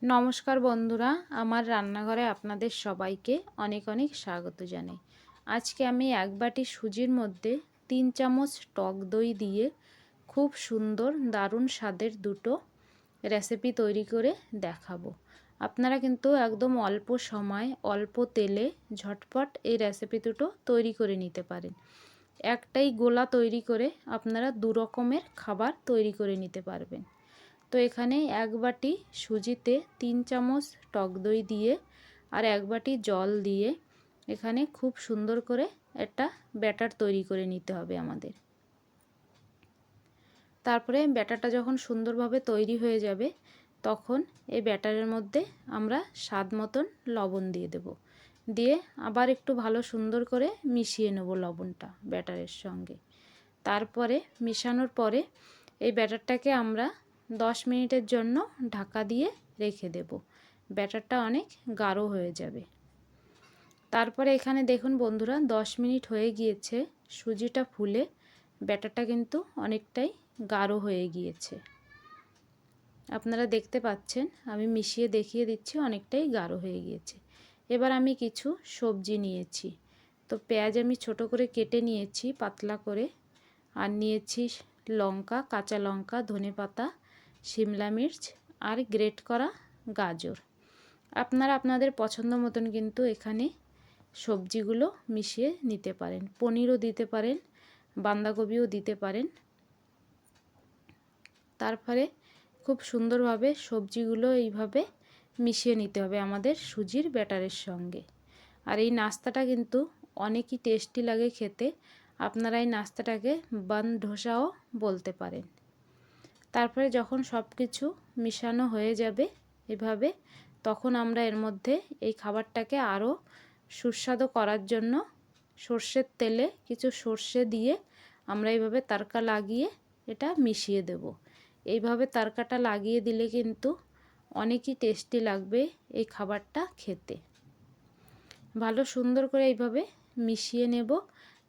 নমস্কার বন্ধুরা, আমার রান্নাঘরে আপনাদের সবাইকে অনেক অনেক স্বাগত জানাই। আজকে আমি এক বাটি সুজির মধ্যে 3 চামচ টক দই দিয়ে খুব সুন্দর দারুণ স্বাদের দুটো রেসিপি তৈরি করে দেখাবো। আপনারা কিন্তু একদম অল্প সময় অল্প তেলে ঝটপট এই রেসিপি দুটো তৈরি করে নিতে পারেন। একটাই গোলা তৈরি করে আপনারা দু রকমের খাবার তৈরি করে নিতে পারবেন। তো এখানে এক বাটি সুজিতে 3 চামচ টক দই দিয়ে আর এক বাটি জল দিয়ে এখানে খুব সুন্দর করে একটা ব্যাটার তৈরি করে নিতে হবে আমাদের। তারপরে ব্যাটারটা যখন সুন্দরভাবে তৈরি হয়ে যাবে তখন এই ব্যাটারের মধ্যে আমরা স্বাদ মতন লবণ দিয়ে দেব। দিয়ে আবার একটু ভালো সুন্দর করে মিশিয়ে নেব লবণটা ব্যাটারের সঙ্গে। তারপরে মেশানোর পরে এই ব্যাটারটাকে আমরা 10 মিনিটের জন্য ঢাকা দিয়ে রেখে দেব। ব্যাটারটা অনেক গাঢ় হয়ে যাবে। তারপরে এখানে দেখুন বন্ধুরা 10 মিনিট হয়ে গিয়েছে, সুজিটা ফুলে ব্যাটারটা কিন্তু অনেকটাই গাঢ় হয়ে গিয়েছে। আপনারা দেখতে পাচ্ছেন, আমি মিশিয়ে দেখিয়ে দিচ্ছি, অনেকটাই গাঢ় হয়ে গিয়েছে। এবার আমি কিছু সবজি নিয়েছি। তো পেঁয়াজ আমি ছোট করে কেটে নিয়েছি পাতলা করে, আর নিয়েছি লঙ্কা, কাঁচা লঙ্কা, ধনেপাতা, শিমলা মির্চ আর গ্রেট করা গাজর। আপনারা আপনাদের পছন্দ মতন কিন্তু এখানে সবজিগুলো মিশিয়ে নিতে পারেন। পনিরও দিতে পারেন, বাঁধাকপিও দিতে পারেন। তারপরে খুব সুন্দরভাবে সবজিগুলো এইভাবে মিশিয়ে নিতে হবে আমাদের সুজির ব্যাটারের সঙ্গে। আর এই নাস্তাটা কিন্তু অনেকই টেস্টি লাগে খেতে। আপনারা এই নাস্তাটাকে বান ধোসাও বলতে পারেন। তারপরে যখন সব কিছু মিশানো হয়ে যাবে এভাবে, তখন আমরা এর মধ্যে এই খাবারটাকে আরও সুস্বাদু করার জন্য সর্ষের তেলে কিছু সর্ষে দিয়ে আমরা এইভাবে তারকা লাগিয়ে এটা মিশিয়ে দেব। এইভাবে তারকাটা লাগিয়ে দিলে কিন্তু অনেকই টেস্টি লাগবে এই খাবারটা খেতে। ভালো সুন্দর করে এইভাবে মিশিয়ে নেব।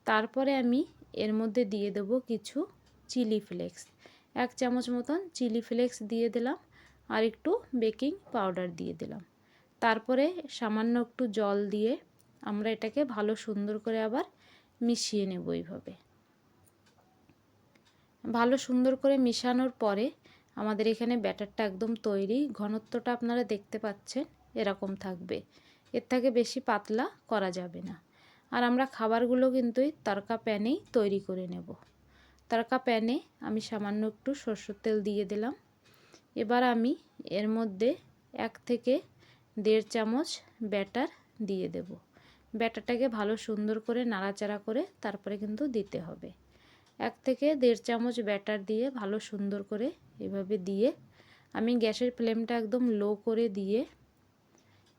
তারপরে আমি এর মধ্যে দিয়ে দেব কিছু চিলি ফ্লেক্স। 1 চামচ মতন চিলি ফ্লেক্স দিয়ে দিলাম, আর একটু বেকিং পাউডার দিয়ে দিলাম। তারপরে সামান্য একটু জল দিয়ে আমরা এটাকে ভালো সুন্দর করে আবার মিশিয়ে নেব। এইভাবে ভালো সুন্দর করে মিশানোর পরে আমাদের এখানে ব্যাটারটা একদম তৈরি। ঘনত্বটা আপনারা দেখতে পাচ্ছেন, এরকম থাকবে। এর থেকে বেশি পাতলা করা যাবে না। আর আমরা খাবারগুলো কিন্তু এই তড়কা প্যানেই তৈরি করে নেব। তড়কা প্যানে আমি সামান্য একটু সরষের তেল দিয়ে দিলাম। এবার আমি এর মধ্যে 1 থেকে 1.5 চামচ ব্যাটার দিয়ে দেব। ব্যাটারটাকে ভালো সুন্দর করে নাড়াচাড়া করে তারপরে কিন্তু দিতে হবে। 1 থেকে 1.5 চামচ ব্যাটার দিয়ে ভালো সুন্দর করে এভাবে দিয়ে আমি গ্যাসের ফ্লেমটা একদম লো করে দিয়ে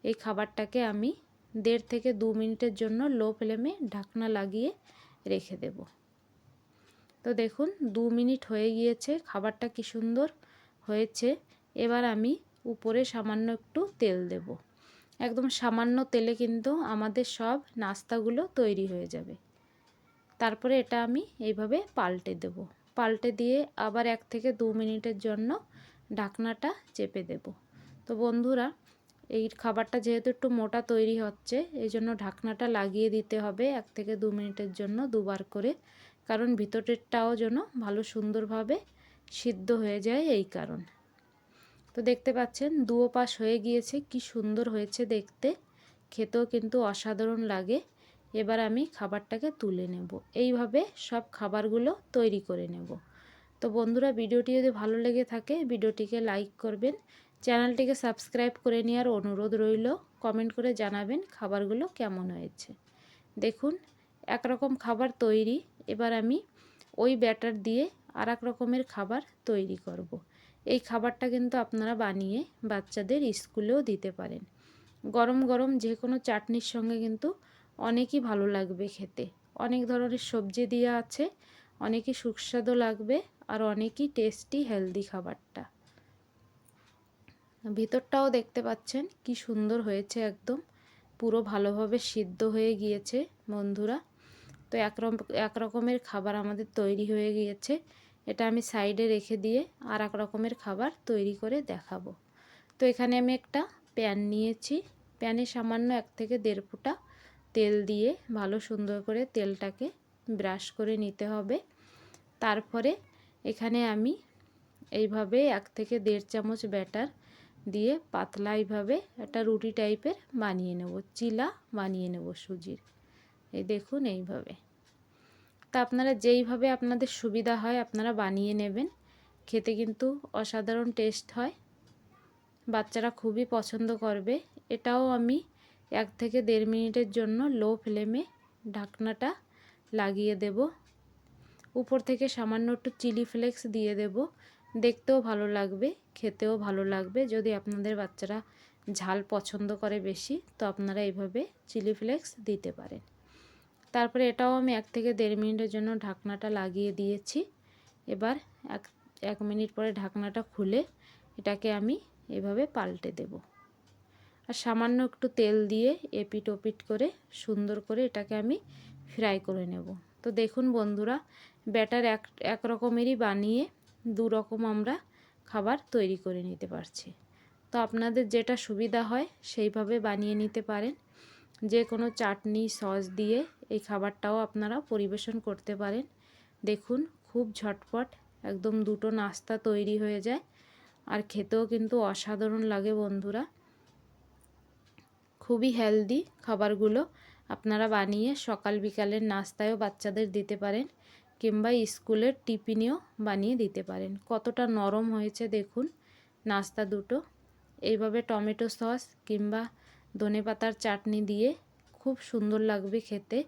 এই খাবারটাকে আমি 1.5 থেকে 2 মিনিটের জন্য লো ফ্লেমে ঢাকনা লাগিয়ে রেখে দেব। তো দেখুন 2 মিনিট হয়ে গিয়েছে, খাবারটা কি সুন্দর হয়েছে। এবার আমি উপরে সামান্য একটু তেল দেব। একদম সামান্য তেলে কিন্তু আমাদের সব নাস্তাগুলো তৈরি হয়ে যাবে। তারপরে এটা আমি এইভাবে পাল্টে দেব। পাল্টে দিয়ে আবার 1 থেকে 2 মিনিটের জন্য ঢাকনাটা চেপে দেব। তো বন্ধুরা, এই খাবারটা যেহেতু একটু মোটা তৈরি হচ্ছে, এই জন্য ঢাকনাটা লাগিয়ে দিতে হবে 1 থেকে 2 মিনিটের জন্য দুবার করে, কারণ ভিতরেরটাও যেন ভালো সুন্দরভাবে সিদ্ধ হয়ে যায় এই কারণ। তো দেখতে পাচ্ছেন দুও পাশ হয়ে গিয়েছে, কি সুন্দর হয়েছে দেখতে, খেতেও কিন্তু অসাধারণ লাগে। এবার আমি খাবারটাকে তুলে নেব। এইভাবে সব খাবারগুলো তৈরি করে নেব। তো বন্ধুরা, ভিডিওটি যদি ভালো লেগে থাকে ভিডিওটিকে লাইক করবেন, চ্যানেলটিকে সাবস্ক্রাইব করে নেওয়ার অনুরোধ রইল। কমেন্ট করে জানাবেন খাবারগুলো কেমন হয়েছে। দেখুন একরকম খাবার তৈরি। এবার আমি ওই ব্যাটার দিয়ে আর এক রকমের খাবার তৈরি করব। এই খাবারটা কিন্তু আপনারা বানিয়ে বাচ্চাদের স্কুলেও দিতে পারেন। গরম গরম যে কোনো চাটনির সঙ্গে কিন্তু অনেকই ভালো লাগবে খেতে। অনেক ধরনের সবজি দেওয়া আছে, অনেকই সুস্বাদু লাগবে আর অনেকই টেস্টি হেলদি খাবারটা। ভিতরটাও দেখতে পাচ্ছেন কি সুন্দর হয়েছে, একদম পুরো ভালোভাবে সিদ্ধ হয়ে গিয়েছে বন্ধুরা। তো এক রকমের খাবার আমাদের তৈরি হয়ে গিয়েছে। এটা আমি সাইডে রেখে দিয়ে আর এক রকমের খাবার তৈরি করে দেখাবো। তো এখানে আমি একটা প্যান নিয়েছি, প্যানে সামান্য 1 থেকে 1.5 ফোঁটা তেল দিয়ে ভালো সুন্দর করে তেলটাকে ব্রাশ করে নিতে হবে। তারপরে এখানে আমি এইভাবে 1 থেকে 1.5 চামচ ব্যাটার দিয়ে পাতলা এইভাবে একটা রুটি টাইপের বানিয়ে নেব, চিলা বানিয়ে নেব সুজির। এই দেখুন এইভাবে। তা আপনারা যেইভাবে আপনাদের সুবিধা হয় আপনারা বানিয়ে নেবেন, খেতে কিন্তু অসাধারণ টেস্ট হয়, বাচ্চারা খুবই পছন্দ করবে। এটাও আমি 1 থেকে 1.5 মিনিটের জন্য লো ফ্লেমে ঢাকনাটা লাগিয়ে দেব। উপর থেকে সামান্য একটু চিলি ফ্লেক্স দিয়ে দেব, দেখতেও ভালো লাগবে, খেতেও ভালো লাগবে। যদি আপনাদের বাচ্চারা ঝাল পছন্দ করে বেশি, তো আপনারা এইভাবে চিলি ফ্লেক্স দিতে পারেন। তারপরে এটাও আমি 1 থেকে 1.5 মিনিটের জন্য ঢাকনাটা লাগিয়ে দিয়েছি। এবার 1 মিনিট পরে ঢাকনাটা খুলে এটাকে আমি এভাবে পাল্টে দেব, আর সামান্য একটু তেল দিয়ে এপিট ওপিট করে সুন্দর করে এটাকে আমি ফ্রাই করে নেব। তো দেখুন বন্ধুরা, ব্যাটার এক রকমেরই বানিয়ে 2 রকম আমরা খাবার তৈরি করে নিতে পারছি। তো আপনাদের যেটা সুবিধা হয় সেইভাবে বানিয়ে নিতে পারেন। যে কোনো চাটনি সস দিয়ে এই খাবারটাও আপনারা পরিবেশন করতে পারেন। দেখুন খুব ঝটপট একদম 2টো নাস্তা তৈরি হয়ে যায়, আর খেতেও কিন্তু অসাধারণ লাগে বন্ধুরা। খুবই হেলদি খাবারগুলো, আপনারা বানিয়ে সকাল বিকালের নাস্তায়ও বাচ্চাদের দিতে পারেন, কিংবা স্কুলের টিফিনেও বানিয়ে দিতে পারেন। কতটা নরম হয়েছে দেখুন নাস্তা দুটো। এইভাবে টমেটো সস কিংবা ধনেপাতার চাটনি দিয়ে খুব সুন্দর লাগবে খেতে।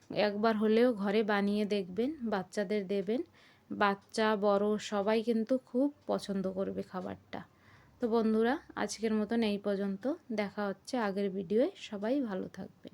একবার হলেও ঘরে বানিয়ে দেখবেন, বাচ্চাদের দেবেন, বাচ্চা বড় সবাই কিন্তু খুব পছন্দ করবে খাবারটা। তো বন্ধুরা, আজকের মতন এই পর্যন্ত, দেখা হচ্ছে আগের ভিডিওয়। সবাই ভালো থাকবেন।